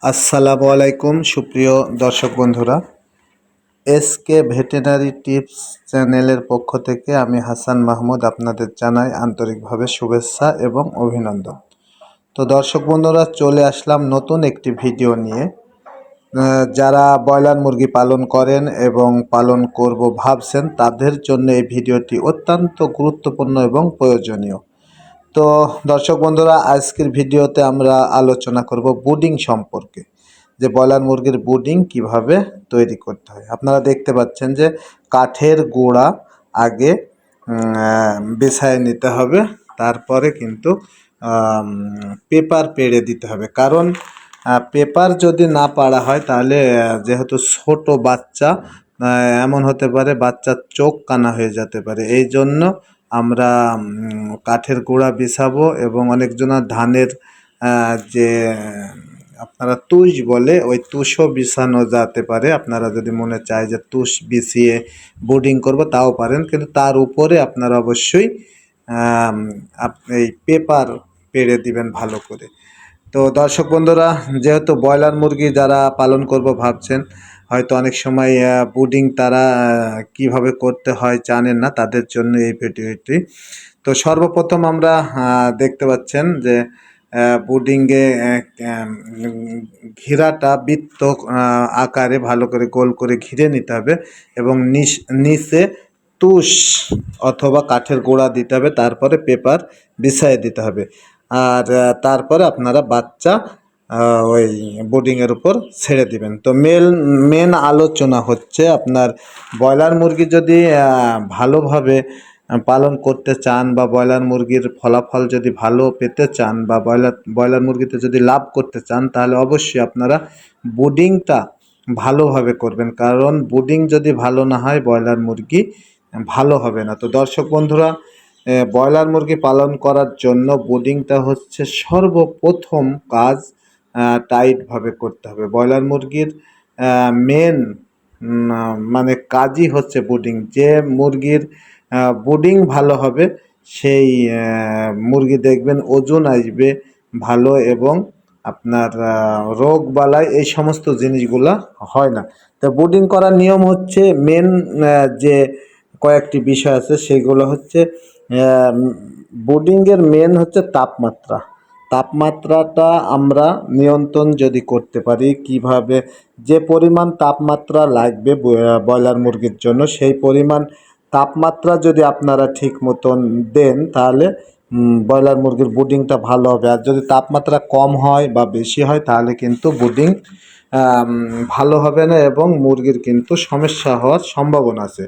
আসসালামু আলাইকুম সুপ্রিয় দর্শক বন্ধুরা, এসকে ভেটেরিনারি টিপস চ্যানেলের পক্ষ থেকে আমি হাসান মাহমুদ আপনাদের জানাই আন্তরিকভাবে শুভেচ্ছা এবং অভিনন্দন। তো দর্শক বন্ধুরা, চলে আসলাম নতুন একটি ভিডিও নিয়ে। যারা ব্রয়লার মুরগি পালন করেন এবং পালন করব ভাবছেন তাদের জন্য এই ভিডিওটি অত্যন্ত গুরুত্বপূর্ণ এবং প্রয়োজনীয়। তো দর্শক বন্ধুরা, আজকের ভিডিওতে আমরা আলোচনা করব বুডিং সম্পর্কে, যে ব্রয়লার মুরগির বুডিং কিভাবে তৈরি করতে হয়। আপনারা দেখতে পাচ্ছেন যে কাঠের গুঁড়া আগে বিছায় নিতে হবে, তারপরে কিন্তু পেপার পেড়ে দিতে হবে। কারণ পেপার যদি না পাড়া হয় তাহলে যেহেতু ছোট বাচ্চা, এমন হতে পারে বাচ্চার চোখ কানা হয়ে যেতে পারে। এই জন্য আমরা কাঠের গুঁড়া বিছাবো এবং অনেকজনা ধানের যে আপনারা তুষ বলে ওই তুষও বিছানো যেতে পারে। আপনারা যদি মনে চায় যে তুষ বিছিয়ে বোর্ডিং করব তাও পারেন, কিন্তু তার উপরে আপনারা অবশ্যই এই পেপার পেড়ে দিবেন ভালো করে। তো দর্শক বন্ধুরা, যেহেতু ব্রয়লার মুরগি যারা পালন করব ভাবছেন, হয়তো অনেক সময় বুডিং তারা কিভাবে করতে হয় জানেন না, তাদের জন্য এই ভিডিওটি। তো সর্বপ্রথম আমরা দেখতে পাচ্ছেন যে বুডিংয়ে ঘিরাটা বৃত্ত আকারে ভালো করে গোল করে ঘিরে নিতে হবে এবং নিচে তুষ অথবা কাঠের গোড়া দিতে হবে, তারপরে পেপার বিছাইয়ে দিতে হবে। আর তারপরে আপনারা বাচ্চা ওই বোর্ডিংয়ের উপর ছেড়ে দিবেন। তো মেন আলোচনা হচ্ছে, আপনার ব্রয়লার মুরগি যদি ভালোভাবে পালন করতে চান বা ব্রয়লার মুরগির ফলাফল যদি ভালো পেতে চান বা ব্রয়লার মুরগিতে যদি লাভ করতে চান, তাহলে অবশ্যই আপনারা বুডিংটা ভালোভাবে করবেন। কারণ বুডিং যদি ভালো না হয় ব্রয়লার মুরগি ভালো হবে না। তো দর্শক বন্ধুরা, ব্রয়লার মুরগি পালন করার জন্য বুডিংটা হচ্ছে সর্বপ্রথম কাজ। টাইটভাবে করতে হবে। ব্রয়লার মুরগির মেন মানে কাজই হচ্ছে বুডিং। যে মুরগির বুডিং ভালো হবে সেই মুরগি দেখবেন ওজন আসবে ভালো, এবং আপনার রোগ বালাই এই সমস্ত জিনিসগুলা হয় না। তো বুডিং করার নিয়ম হচ্ছে মেন যে কয়েকটি বিষয় আছে সেগুলো হচ্ছে, বুডিংয়ের মেন হচ্ছে তাপমাত্রা। তাপমাত্রাটা আমরা নিয়ন্ত্রণ যদি করতে পারি, কিভাবে যে পরিমাণ তাপমাত্রা লাগবে ব্রয়লার মুরগির জন্য সেই পরিমাণ তাপমাত্রা যদি আপনারা ঠিক মতন দেন, তাহলে ব্রয়লার মুরগির বুডিংটা ভালো হবে। আর যদি তাপমাত্রা কম হয় বা বেশি হয় তাহলে কিন্তু বুডিং ভালো হবে না এবং মুরগির কিন্তু সমস্যা হওয়ার সম্ভাবনা আছে।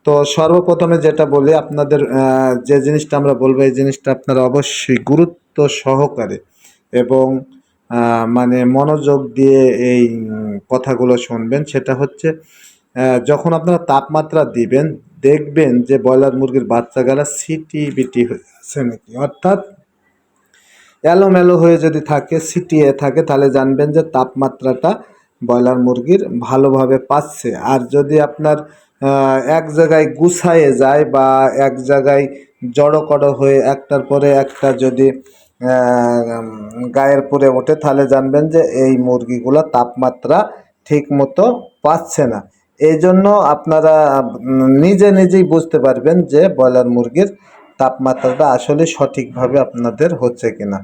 তো সর্বপ্রথমে যেটা বলি আপনাদের, যে জিনিসটা আমরা বলবো এই জিনিসটা আপনারা অবশ্যই গুরুত্ব সহকারে এবং মানে মনোযোগ দিয়ে এই কথাগুলো শুনবেন। সেটা হচ্ছে, যখন আপনারা তাপমাত্রা দিবেন দেখবেন যে ব্রয়লার মুরগির বাচ্চাগুলা সিটি বিটি হচ্ছে নাকি, অর্থাৎ এলোমেলো হয়ে যদি থাকে, সিটিয়ে থাকে, তাহলে জানবেন যে তাপমাত্রাটা ব্রয়লার মুরগির ভালোভাবে পাচ্ছে। আর যদি আপনার এক জায়গায় গুছায়ে যায় বা এক জায়গায় জড়ো কড়ো হয়ে একটার পরে একটা যদি গায়ের পরে ওঠে, তাহলে জানবেন যে এই মুরগিগুলো তাপমাত্রা ঠিক মতো পাচ্ছে না। এই জন্য আপনারা নিজে নিজেই বুঝতে পারবেন যে ব্রয়লার মুরগির তাপমাত্রাটা আসলে সঠিকভাবে আপনাদের হচ্ছে কিনা।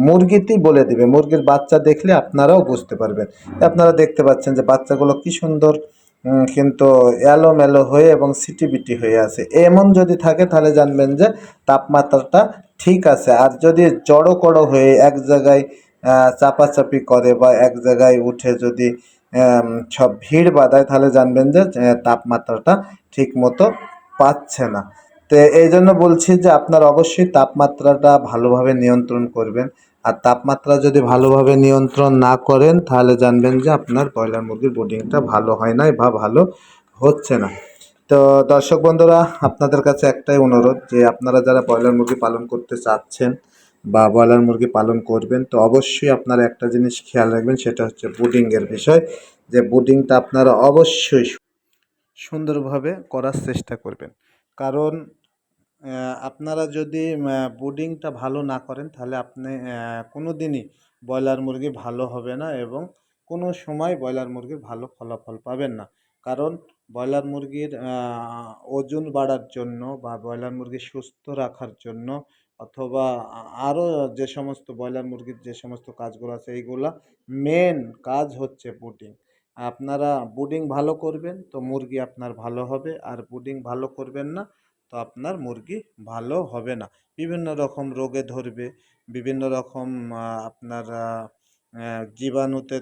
মুরগিতেই বলে দিবে, মুরগির বাচ্চা দেখলে আপনারাও বুঝতে পারবেন। আপনারা দেখতে পাচ্ছেন যে বাচ্চাগুলো কি সুন্দর, কিন্তু এলোমেলো হয়ে এবং সিটিবিটি হয়ে আছে। এমন যদি থাকে তাহলে জানবেন যে তাপমাত্রাটা ঠিক আছে। আর যদি জড়ো কড়ো হয়ে এক জায়গায় চাপাচাপি করে বা এক জায়গায় উঠে যদি সব ভিড় বাঁধায়, তাহলে জানবেন যে তাপমাত্রাটা ঠিক মতো পাচ্ছে না। তো এই জন্য বলছি যে আপনারা অবশ্যই তাপমাত্রাটা ভালোভাবে নিয়ন্ত্রণ করবেন। আর তাপমাত্রা যদি ভালোভাবে নিয়ন্ত্রণ না করেন তাহলে জানবেন যে আপনার ব্রয়লার মুরগির ব্রিডিংটা ভালো হয় নাই বা ভালো হচ্ছে না। তো দর্শক বন্ধুরা, আপনাদের কাছে একটাই অনুরোধ, যে আপনারা যারা ব্রয়লার মুরগি পালন করতে চাচ্ছেন বা ব্রয়লার মুরগি পালন করবেন, তো অবশ্যই আপনারা একটা জিনিস খেয়াল রাখবেন, সেটা হচ্ছে বুডিংয়ের বিষয়। যে বুডিংটা আপনারা অবশ্যই সুন্দরভাবে করার চেষ্টা করবেন। কারণ আপনারা যদি বুডিংটা ভালো না করেন তাহলে আপনি কোনো দিনই ব্রয়লার মুরগি ভালো হবে না এবং কোনো সময় ব্রয়লার মুরগির ভালো ফলাফল পাবেন না। কারণ ব্রয়লার মুরগির ওজন বাড়ার জন্য বা ব্রয়লার মুরগি সুস্থ রাখার জন্য অথবা আরও যে সমস্ত ব্রয়লার মুরগির যে সমস্ত কাজগুলো আছে এইগুলা মেন কাজ হচ্ছে ব্রুডিং। আপনারা ব্রুডিং ভালো করবেন তো মুরগি আপনার ভালো হবে, আর ব্রুডিং ভালো করবেন না তো আপনার মুরগি ভালো হবে না। বিভিন্ন রকম রোগে ধরবে, বিভিন্ন রকম আপনার জীবাণুতে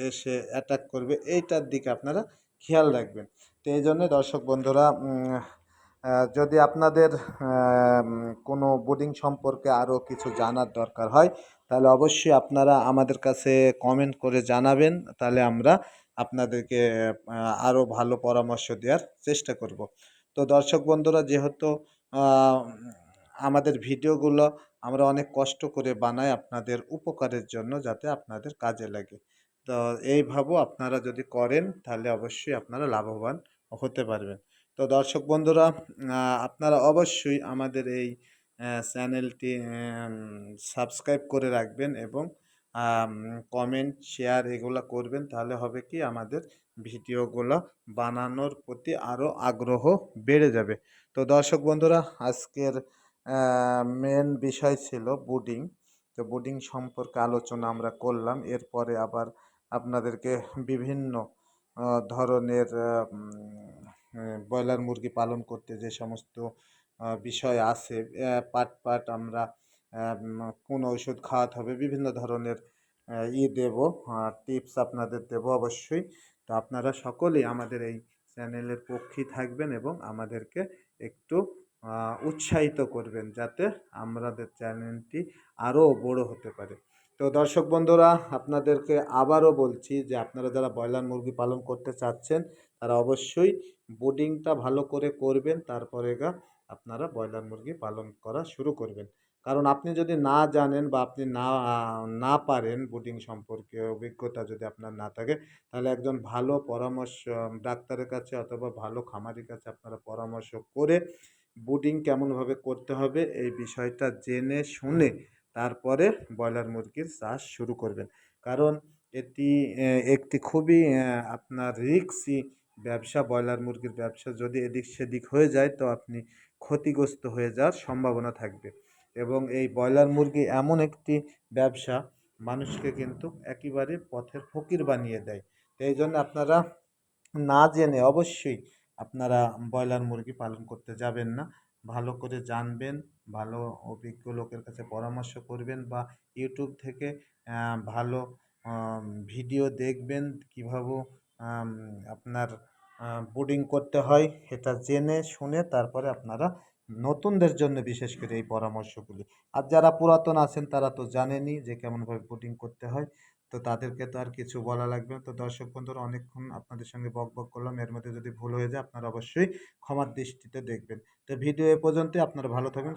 এসে অ্যাটাক করবে, এইটার দিকে আপনারা খেয়াল রাখবেন। তো এই জন্যে দর্শক বন্ধুরা, যদি আপনাদের কোনো ব্রুডিং সম্পর্কে আরও কিছু জানার দরকার হয় তাহলে অবশ্যই আপনারা আমাদের কাছে কমেন্ট করে জানাবেন, তাহলে আমরা আপনাদেরকে আরও ভালো পরামর্শ দেওয়ার চেষ্টা করব। তো দর্শক বন্ধুরা, যেহেতু আহ, আমাদের ভিডিওগুলো আমরা অনেক কষ্ট করে বানাই আপনাদের উপকারের জন্য, যাতে আপনাদের কাজে লাগে। তো এইভাবেও আপনারা যদি করেন তাহলে অবশ্যই আপনারা লাভবান হতে পারবেন। তো দর্শক বন্ধুরা, আপনারা অবশ্যই আমাদের এই চ্যানেলটি সাবস্ক্রাইব করে রাখবেন এবং কমেন্ট শেয়ার এগুলো করবেন, তাহলে হবে কি আমাদের ভিডিওগুলো বানানোর প্রতি আরও আগ্রহ বেড়ে যাবে। তো দর্শক বন্ধুরা, আজকের মেন বিষয় ছিল ব্রুডিং। তো ব্রুডিং সম্পর্কে আলোচনা আমরা করলাম। এরপরে আবার আপনাদেরকে বিভিন্ন ধরনের ব্রয়লার মুরগি পালন করতে যে সমস্ত বিষয় আছে, পার্ট পার্ট আমরা কোন ওষুধ খাওয়াতে হবে, বিভিন্ন ধরনের দেব, টিপস আপনাদের দেব অবশ্যই। তো আপনারা সকলেই আমাদের এই চ্যানেলের পক্ষেই থাকবেন এবং আমাদেরকে একটু উৎসাহিত করবেন, যাতে আমাদের চ্যানেলটি আরও বড় হতে পারে। তো দর্শক বন্ধুরা, আপনাদেরকে আবারও বলছি যে আপনারা যারা ব্রয়লার মুরগি পালন করতে চাচ্ছেন তারা অবশ্যই ব্রুডিংটা ভালো করে করবেন, তারপরে আপনারা ব্রয়লার মুরগি পালন করা শুরু করবেন। কারণ আপনি যদি না জানেন বা আপনি না পারেন ব্রুডিং সম্পর্কে অভিজ্ঞতা যদি আপনার না থাকে, তাহলে একজন ভালো পরামর্শ ডাক্তারের কাছে অথবা ভালো খামারির কাছে আপনারা পরামর্শ করে ব্রুডিং কেমনভাবে করতে হবে এই বিষয়টা জেনে শুনে তারপরে ব্রয়লার মুরগির চাষ শুরু করবেন। কারণ এটি একটি খুবই আপনার রিস্কি ব্যবসা। ব্রয়লার মুরগির ব্যবসা যদি এদিক সেদিক হয়ে যায় তো আপনি ক্ষতিগ্রস্ত হয়ে যাওয়ার সম্ভাবনা থাকবে। এবং এই ব্রয়লার মুরগি এমন একটি ব্যবসা, মানুষকে কিন্তু একেবারে পথের ফকির বানিয়ে দেয়। তো এই জন্য আপনারা না জেনে অবশ্যই আপনারা ব্রয়লার মুরগি পালন করতে যাবেন না। ভালো করে জানবেন, ভালো অভিজ্ঞ লোকের কাছে পরামর্শ করবেন বা ইউটিউব থেকে ভালো ভিডিও দেখবেন কীভাবে আপনার ব্রুডিং করতে হয়, এটা জেনে শুনে তারপরে আপনারা নতুনদের জন্য বিশেষ করে এই পরামর্শগুলি। আর যারা পুরাতন আছেন তারা তো জানেনই যে কেমনভাবে ব্রুডিং করতে হয়, তো তাদেরকে তো আর কিছু বলা লাগবে না। তো দর্শক বন্ধুরা, অনেকক্ষণ আপনাদের সঙ্গে বকবক করলাম, এর মধ্যে যদি ভুল হয়ে যায় আপনারা অবশ্যই ক্ষমার দৃষ্টিতে দেখবেন। তো ভিডিও এ পর্যন্তই। আপনারা ভালো থাকবেন।